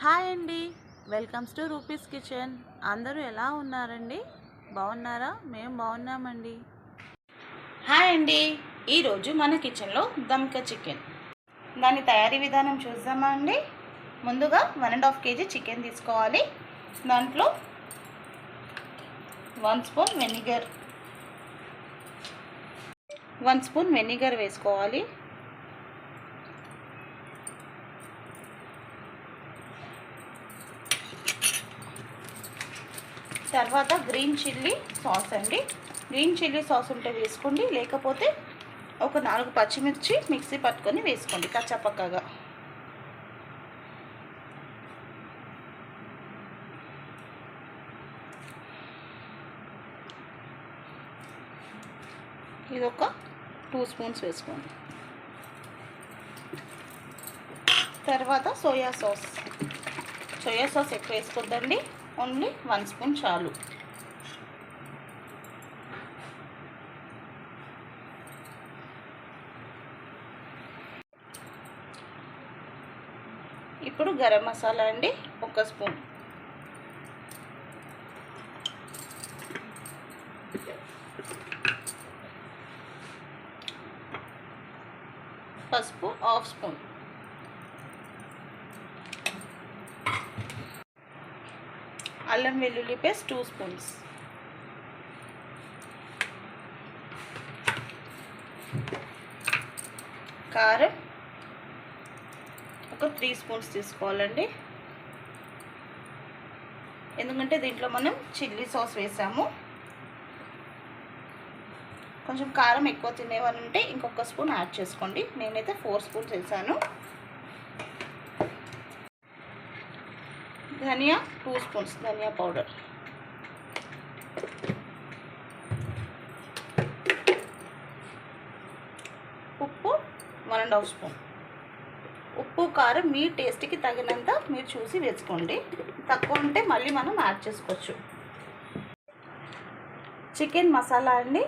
Hi అండి, welcomes to rupees kitchen. అందరూ ఎలా ఉన్నారండి? బాగున్నారా? మేము బాగున్నామండి. హాయ్ అండి, ఈరోజు మన కిచెన్లో దమ్కా చికెన్. దాని తయారీ విధానం చూద్దామా అండి? ముందుగా 1.5 kg చికెన్ తీసుకోవాలి. దాంట్లో 1 స్పూన్ వెనిగర్ వేసుకోవాలి. తర్వాత గ్రీన్ చిల్లీ సాస్ అండి. గ్రీన్ చిల్లీ సాస్ ఉంటే వేసుకోండి, లేకపోతే ఒక 4 పచ్చిమిర్చి మిక్సీ పట్టుకొని వేసుకోండి కచ్చాపక్కగా. ఇది ఒక 2 స్పూన్స్ వేసుకోండి. తర్వాత సోయా సాస్ ఎక్కువ వేసుకోద్దండి, ఓన్లీ 1 స్పూన్ చాలు. ఇప్పుడు గరం మసాలా అండి, 1 స్పూన్. పసుపు 1/2 స్పూన్. అల్లం వెల్లుల్లి పేస్ట్ 2 స్పూన్స్. కారం ఒక 3 స్పూన్స్ తీసుకోవాలండి, ఎందుకంటే దీంట్లో మనం చిల్లీ సాస్ వేసాము. కొంచెం కారం ఎక్కువ తినేవాళ్ళు ఉంటే ఇంకొక స్పూన్ యాడ్ చేసుకోండి. నేనైతే 4 స్పూన్స్ వేసాను. ధనియా 2 స్పూన్స్ ధనియా పౌడర్. ఉప్పు 1.5 స్పూన్. ఉప్పు కారం మీ టేస్ట్కి తగినంత మీరు చూసి వేసుకోండి, తక్కువ ఉంటే మళ్ళీ మనం యాడ్ చేసుకోవచ్చు. చికెన్ మసాలా అండి,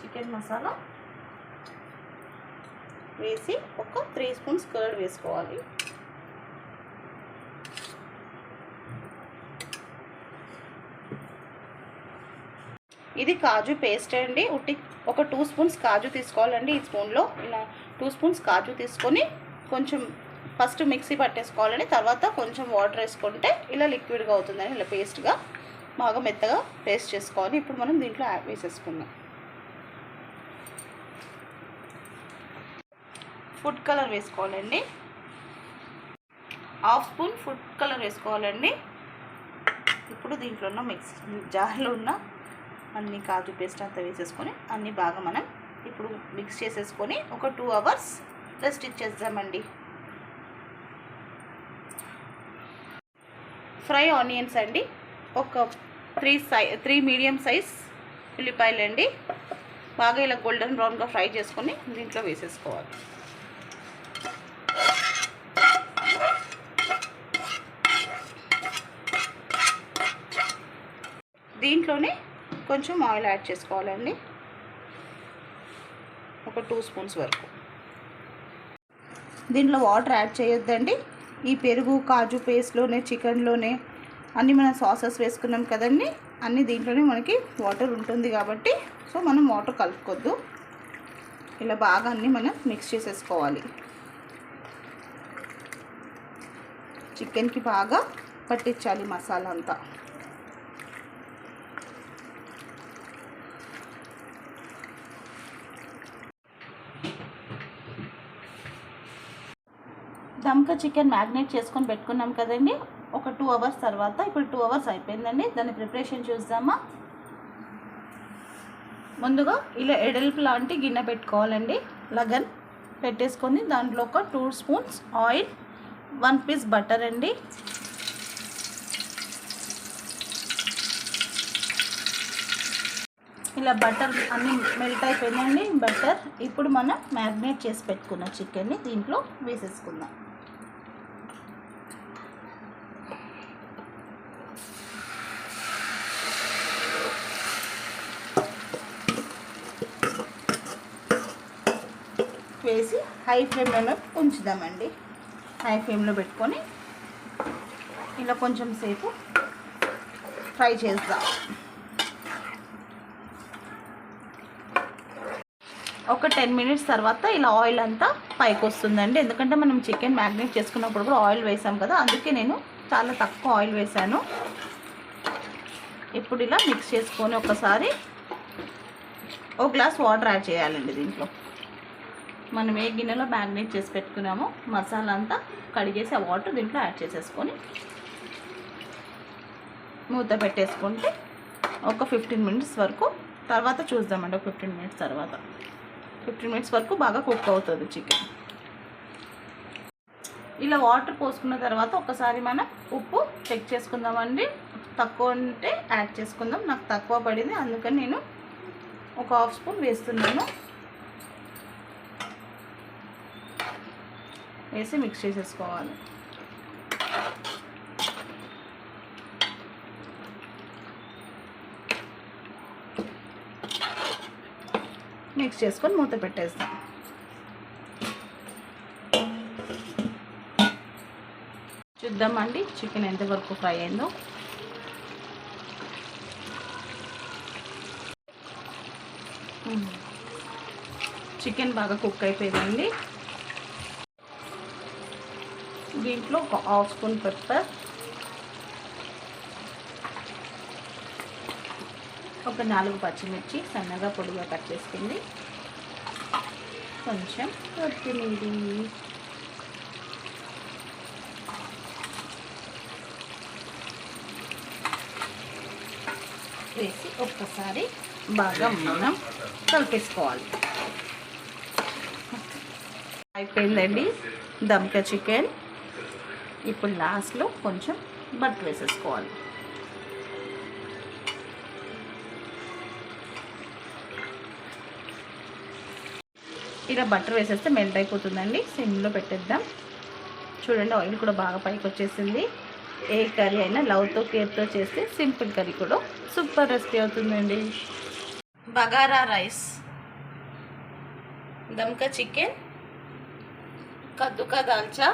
చికెన్ మసాలా వేసి ఒక 3 స్పూన్స్ కర్డ్ వేసుకోవాలి. ఇది కాజు పేస్ట్ అండి. ఒక 2 స్పూన్స్ కాజు తీసుకోవాలండి. ఈ స్పూన్లో ఇలా 2 స్పూన్స్ కాజు తీసుకొని కొంచెం ఫస్ట్ మిక్సీ పట్టేసుకోవాలండి. తర్వాత కొంచెం వాటర్ వేసుకుంటే ఇలా లిక్విడ్గా అవుతుందని, ఇలా పేస్ట్గా బాగా మెత్తగా పేస్ట్ చేసుకోవాలి. ఇప్పుడు మనం దీంట్లో వేసేసుకుందాం. ఫుడ్ కలర్ వేసుకోవాలండి, 1/2 స్పూన్ ఫుడ్ కలర్ వేసుకోవాలండి. ఇప్పుడు దీంట్లో ఉన్న జార్లో ఉన్న అన్ని కాజు పేస్ట్ అంతా వేసేసుకొని అన్నీ బాగా మనం ఇప్పుడు మిక్స్ చేసేసుకొని ఒక 2 అవర్స్ రెస్ట్ ఇచ్చేద్దామండి. ఫ్రై ఆనియన్స్ అండి, ఒక 3 మీడియం సైజ్ ఉల్లిపాయలు అండి, బాగా ఇలా గోల్డెన్ బ్రౌన్గా ఫ్రై చేసుకొని దీంట్లో వేసేసుకోవాలి. దీంట్లోనే కొంచెం ఆయిల్ యాడ్ చేసుకోవాలండి, ఒక 2 స్పూన్స్ వరకు. దీంట్లో వాటర్ యాడ్ చేయొద్దండి. ఈ పెరుగు కాజు పేస్ట్లోనే చికెన్లోనే అన్నీ మనం సాసెస్ వేసుకున్నాం కదండి, అన్నీ దీంట్లోనే మనకి వాటర్ ఉంటుంది కాబట్టి సో మనం వాటర్ కలుపుకోవద్దు. ఇలా బాగా అన్నీ మనం మిక్స్ చేసేసుకోవాలి. చికెన్కి బాగా పట్టించాలి మసాలా అంతా. దమ్కా చికెన్ మ్యారినేట్ చేసుకొని పెట్టుకున్నాం కదండి, ఒక 2 అవర్స్ తర్వాత. ఇప్పుడు 2 అవర్స్ అయిపోయిందండి. దాని ప్రిపరేషన్ చూద్దామా. ముందుగా ఇలా ఎడల్పు లాంటి గిన్నె పెట్టుకోవాలండి, లగన్ పెట్టేసుకొని దాంట్లో ఒక 2 స్పూన్స్ ఆయిల్, 1 పీస్ బటర్ అండి, ఇలా బటర్ అన్నీ మెల్ట్ అయిపోయిందండి బటర్. ఇప్పుడు మనం మ్యారినేట్ చేసి పెట్టుకున్న చికెన్ని దీంట్లో వేసేసుకుందాం. వేసి హై ఫ్లేమ్లో ఉంచుదామండి. హై ఫ్లేమ్లో పెట్టుకొని ఇలా కొంచెం సేపు ఫ్రై చేద్దాం. ఒక 10 మినిట్స్ తర్వాత ఇలా ఆయిల్ అంతా పైకి వస్తుందండి. ఎందుకంటే మనం చికెన్ మ్యాగ్నేట్ చేసుకున్నప్పుడు కూడా ఆయిల్ వేసాం కదా, అందుకే నేను చాలా తక్కువ ఆయిల్ వేసాను. ఇప్పుడు ఇలా మిక్స్ చేసుకొని ఒకసారి ఒక గ్లాస్ వాటర్ యాడ్ చేయాలండి. దీంట్లో మనం ఏ గిన్నెలో మ్యాగ్నేట్ చేసి పెట్టుకున్నామో మసాలా అంతా కడిగేసి ఆ వాటర్ దీంట్లో యాడ్ చేసేసుకొని మూత పెట్టేసుకుంటే ఒక 15 మినిట్స్ వరకు తర్వాత చూద్దామండి. ఒక 15 మినిట్స్ తర్వాత 15 మినిట్స్ వరకు బాగా కుక్ అవుతుంది చికెన్. ఇలా వాటర్ పోసుకున్న తర్వాత ఒకసారి మనం ఉప్పు చెక్ చేసుకుందామండి. తక్కువ ఉంటే యాడ్ చేసుకుందాం. నాకు తక్కువ పడింది, అందుకని నేను ఒక హాఫ్ స్పూన్ వేస్తున్నాను. వేసి మిక్స్ చేసేసుకోవాలి. మిక్స్ చేసుకొని మూత పెట్టేస్తాం. చూద్దామండి చికెన్ ఎంతవరకు ఫ్రై అయిందో. చికెన్ బాగా కుక్ అయిపోయిందండి. దీంట్లో ఒక హాఫ్ స్పూన్ పెప్పర్, ఒక 4 పచ్చిమిర్చి సన్నగా పొడిగా కట్ చేసుకుంది, కొంచెం కొత్తిమీర, వేసి ఒక్కసారి బాగా మనం కలిపేసుకోవాలి. అయిపోయిందండి దమ్కా చికెన్. ఇప్పుడు లాస్ట్లో కొంచెం బటర్ వేసేసుకోవాలి. ఇలా బటర్ వేసేస్తే మెల్ట్ అయిపోతుందండి. సిమ్లో పెట్టేద్దాం. చూడండి ఆయిల్ కూడా బాగా పైకి వచ్చేసింది. ఏ కర్రీ అయినా లవ్తో కేర్తో చేస్తే సింపుల్ కర్రీ కూడా సూపర్ రెసిపీ అవుతుందండి. బగారా రైస్, దమ్కా చికెన్, కద్దుకా దాల్చా,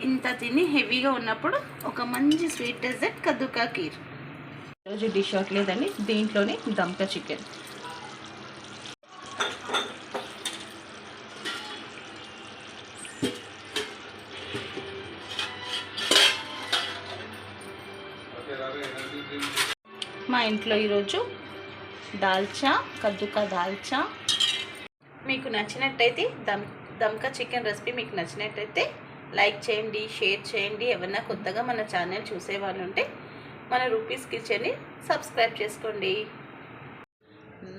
ఇంత తిని హెవీగా ఉన్నప్పుడు ఒక మంచి స్వీట్ డెజర్ట్ కద్దుకా కీర్. ఈరోజు డిష్ అవట్లేదండి, దీంట్లోనే దమ్కా చికెన్. మా ఇంట్లో ఈరోజు దాల్చా, కద్దుకా దాల్చా. మీకు నచ్చినట్టయితే దమ్కా చికెన్ రెసిపీ మీకు నచ్చినట్టయితే లైక్ చేయండి, షేర్ చేయండి. ఎవరన్నా కొత్తగా మన ఛానల్ చూసేవాళ్ళు ఉంటే మన రూపీస్ కిచెన్ని సబ్స్క్రైబ్ చేసుకోండి.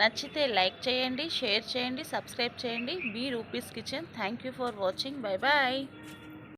నచ్చితే లైక్ చేయండి, షేర్ చేయండి, సబ్స్క్రైబ్ చేయండి. B rupees kitchen. Thank you for watching. Bye bye.